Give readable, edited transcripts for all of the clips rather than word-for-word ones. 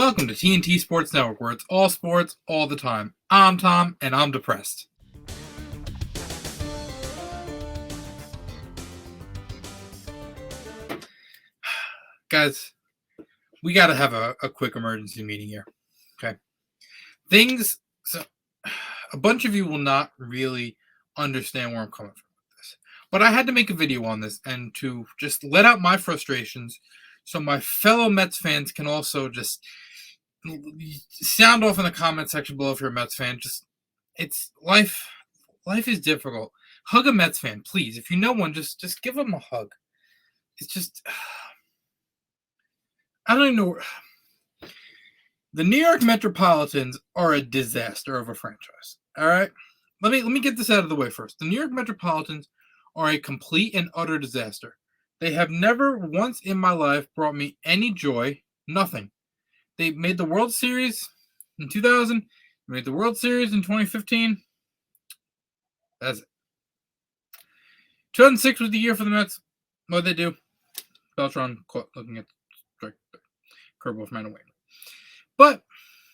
Welcome to TNT Sports Network, where it's all sports, all the time. I'm Tom, and I'm depressed. Guys, we got to have a quick emergency meeting here, okay? A bunch of you will not really understand where I'm coming from with this, but I had to make a video on this and to just let out my frustrations so my fellow Mets fans can also just sound off in the comment section below if you're a Mets fan. It's life is difficult. Hug a Mets fan, please. If you know one, just give them a hug. It's just, I don't even know. The New York Metropolitans are a disaster of a franchise. All right, let me get this out of the way first. The New York Metropolitans are a complete and utter disaster. They have never once in my life brought me any joy. Nothing. They made the World Series in 2000. Made the World Series in 2015. That's it. 2006 was the year for the Mets. What did they do? Beltran caught looking at the curveball from away. But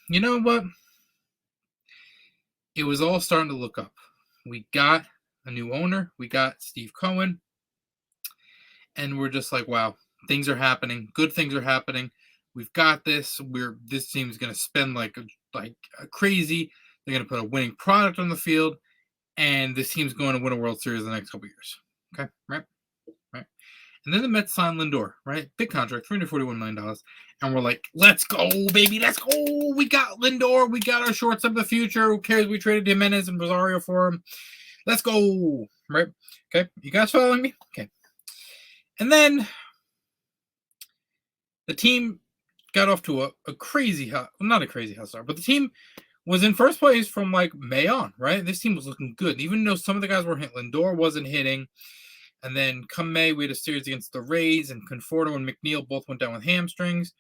you know what? It was all starting to look up. We got a new owner. We got Steve Cohen. And we're just like, wow, things are happening. Good things are happening. We've got this. This team's going to spend like crazy. They're going to put a winning product on the field. And this team's going to win a World Series in the next couple of years. Okay, right? And then the Mets signed Lindor, right? Big contract, $341 million. And we're like, let's go, baby, let's go. We got Lindor. We got our shortstop of the future. Who cares? We traded Jimenez and Rosario for him. Let's go, right? Okay, you guys following me? Okay. And then the team got off to a crazy hot, not a crazy hot start, but the team was in first place from like May on, right? This team was looking good, even though some of the guys were hitting. Lindor wasn't hitting. And then come May, we had a series against the Rays, and Conforto and McNeil both went down with hamstrings.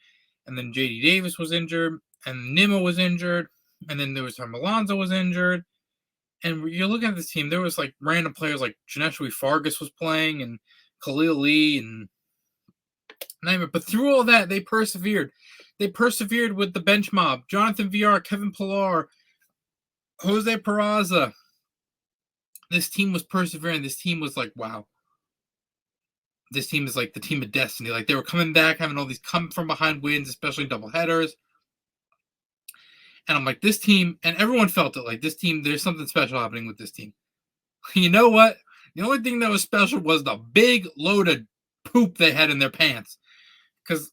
And then J.D. Davis was injured, and Nimmo was injured, and then there was time Alonso was injured. And you're looking at this team, there was like random players like Janesh Fargas was playing, and Khalil Lee, and but through all that, they persevered. They persevered with the bench mob. Jonathan VR, Kevin Pillar, Jose Peraza. This team was persevering. This team was like, wow. This team is like the team of destiny. Like they were coming back, having all these come from behind wins, especially doubleheaders. And I'm like, this team, and everyone felt it. Like this team, there's something special happening with this team. You know what? The only thing that was special was the big load of poop they had in their pants. Because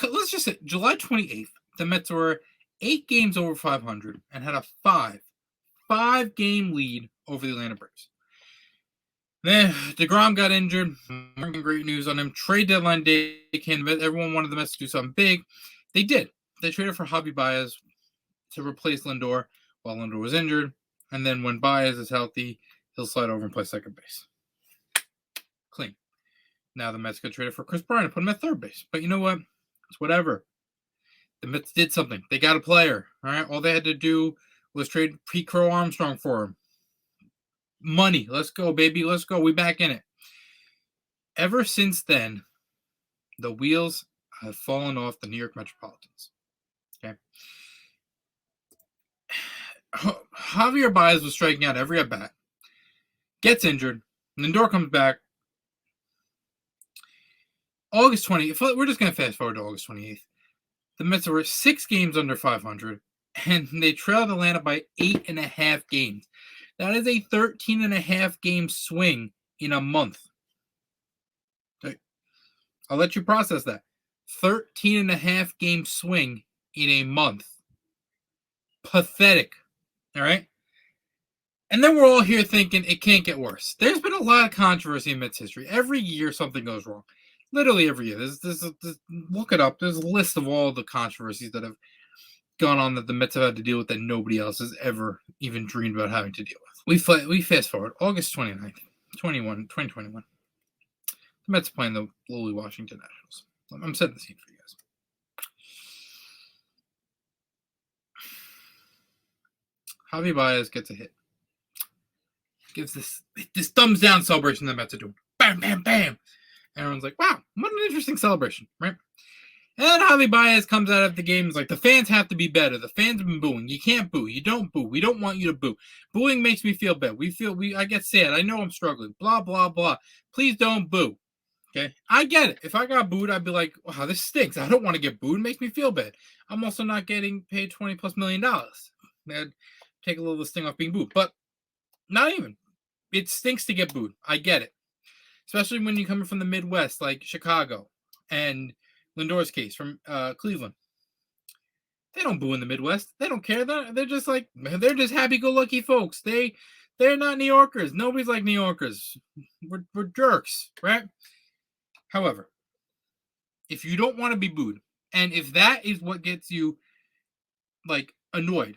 let's just say July 28th, the Mets were 8 games over 500 and had a five-game lead over the Atlanta Braves. Then DeGrom got injured. Great news on him. Trade deadline day came. Everyone wanted the Mets to do something big. They did. They traded for Javy Baez to replace Lindor while Lindor was injured. And then when Baez is healthy, he'll slide over and play second base. Clean. Now the Mets got traded for Chris Bryant and put him at third base. But you know what? It's whatever. The Mets did something. They got a player. All right. All they had to do was trade Pete Crow Armstrong for him. Money. Let's go, baby. Let's go. We back in it. Ever since then, the wheels have fallen off the New York Metropolitans. Okay. Javier Baez was striking out every at bat. Gets injured. Lindor comes back. August 20th. We're just going to fast forward to August 28th. The Mets were 6 games under 500, and they trailed Atlanta by 8.5 games. That is a 13.5 game swing in a month. Okay. I'll let you process that. 13.5 game swing in a month. Pathetic. All right? And then we're all here thinking it can't get worse. There's been a lot of controversy in Mets history. Every year something goes wrong. Literally every year. Look it up. There's a list of all the controversies that have gone on that the Mets have had to deal with that nobody else has ever even dreamed about having to deal with. We fast forward. August 29th, 2021. The Mets playing the lowly Washington Nationals. I'm setting the scene for you guys. Javy Baez gets a hit. Gives this thumbs down celebration the Mets are doing. Bam, bam, bam. Everyone's like, wow, what an interesting celebration, right? And then Javy Baez comes out of the game and is like, the fans have to be better. The fans have been booing. You can't boo. You don't boo. We don't want you to boo. Booing makes me feel bad. I get sad. I know I'm struggling. Blah, blah, blah. Please don't boo. Okay? I get it. If I got booed, I'd be like, wow, this stinks. I don't want to get booed. It makes me feel bad. I'm also not getting paid $20+ million. That'd take a little of the sting off being booed. But not even. It stinks to get booed. I get it. Especially when you're coming from the Midwest, like Chicago and Lindor's case from Cleveland. They don't boo in the Midwest. They don't care. They're just like, they're just happy-go-lucky folks. They're not New Yorkers. Nobody's like New Yorkers. We're jerks, right? However, if you don't want to be booed, and if that is what gets you like annoyed,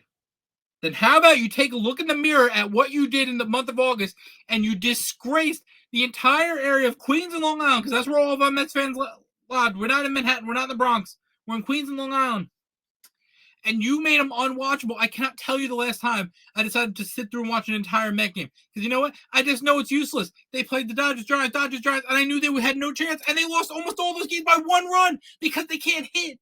then how about you take a look in the mirror at what you did in the month of August, and you disgraced the entire area of Queens and Long Island, because that's where all of our Mets fans live. We're not in Manhattan. We're not in the Bronx. We're in Queens and Long Island. And you made them unwatchable. I cannot tell you the last time I decided to sit through and watch an entire Met game. Because you know what? I just know it's useless. They played the Dodgers, Giants, and I knew they had no chance. And they lost almost all those games by 1 run because they can't hit.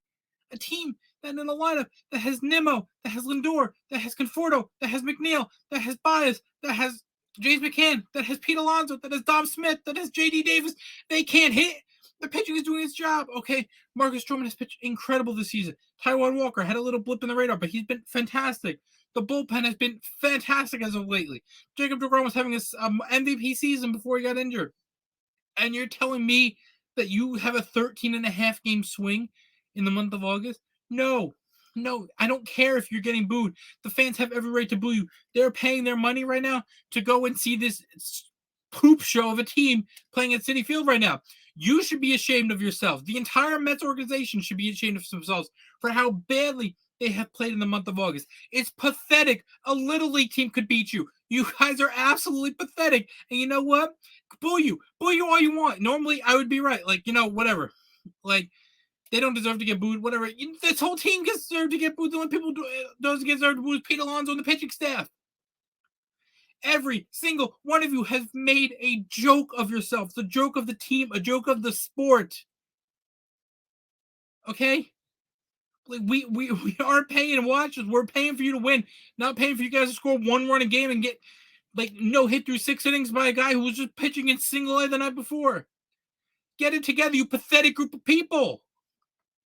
A team that in a lineup that has Nimmo, that has Lindor, that has Conforto, that has McNeil, that has Baez, that has James McCann, that has Pete Alonso, that has Dom Smith, that has J.D. Davis. They can't hit. The pitching is doing its job. Okay, Marcus Stroman has pitched incredible this season. Taijuan Walker had a little blip in the radar, but he's been fantastic. The bullpen has been fantastic as of lately. Jacob deGrom was having his MVP season before he got injured. And you're telling me that you have a 13.5 game swing in the month of August? No, I don't care if you're getting booed. The fans have every right to boo you. They're paying their money right now to go and see this poop show of a team playing at Citi Field right now. You should be ashamed of yourself. The entire Mets organization should be ashamed of themselves for how badly they have played in the month of August. It's pathetic. A Little League team could beat you. You guys are absolutely pathetic. And you know what? Boo you all you want. Normally, I would be right. Like, whatever. Like, they don't deserve to get booed. Whatever. This whole team deserves to get booed. The only people who doesn't deserve to boo is Pete Alonso and the pitching staff. Every single one of you has made a joke of yourself, the joke of the team, a joke of the sport. Okay? Like we aren't paying watches. We're paying for you to win, not paying for you guys to score 1 run a game and get no hit through 6 innings by a guy who was just pitching in single A the night before. Get it together, you pathetic group of people.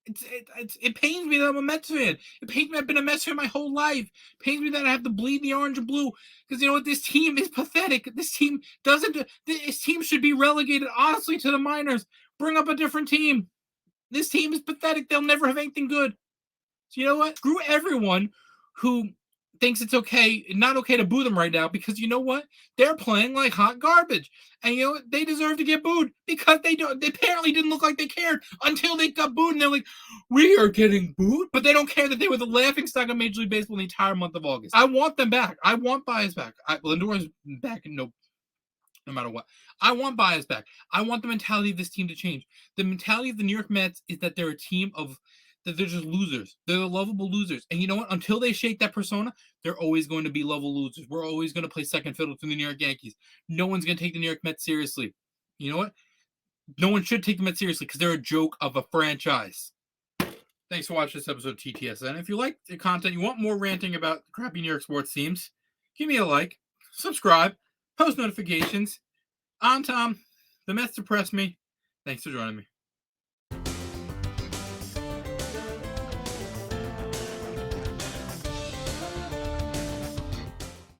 It pains me that I'm a Mets fan. It pains me I've been a Mets fan my whole life. It pains me that I have to bleed the orange and blue because you know what? This team is pathetic. This team should be relegated honestly to the minors. Bring up a different team. This team is pathetic. They'll never have anything good. So you know what? Screw everyone who thinks it's not okay to boo them right now because you know what? They're playing like hot garbage. And you know what? They deserve to get booed because they apparently didn't look like they cared until they got booed and they're like, we are getting booed. But they don't care that they were the laughingstock of Major League Baseball the entire month of August. I want them back. I want Baez back. Lindor is back no matter what. I want Baez back. I want the mentality of this team to change. The mentality of the New York Mets is that they're a team that they're just losers. They're the lovable losers. And you know what? Until they shake that persona, they're always going to be lovable losers. We're always going to play second fiddle to the New York Yankees. No one's going to take the New York Mets seriously. You know what? No one should take the Mets seriously because they're a joke of a franchise. Thanks for watching this episode of TTSN. If you like the content, you want more ranting about crappy New York sports teams, give me a like, subscribe, post notifications. I'm Tom. The Mets depress me. Thanks for joining me.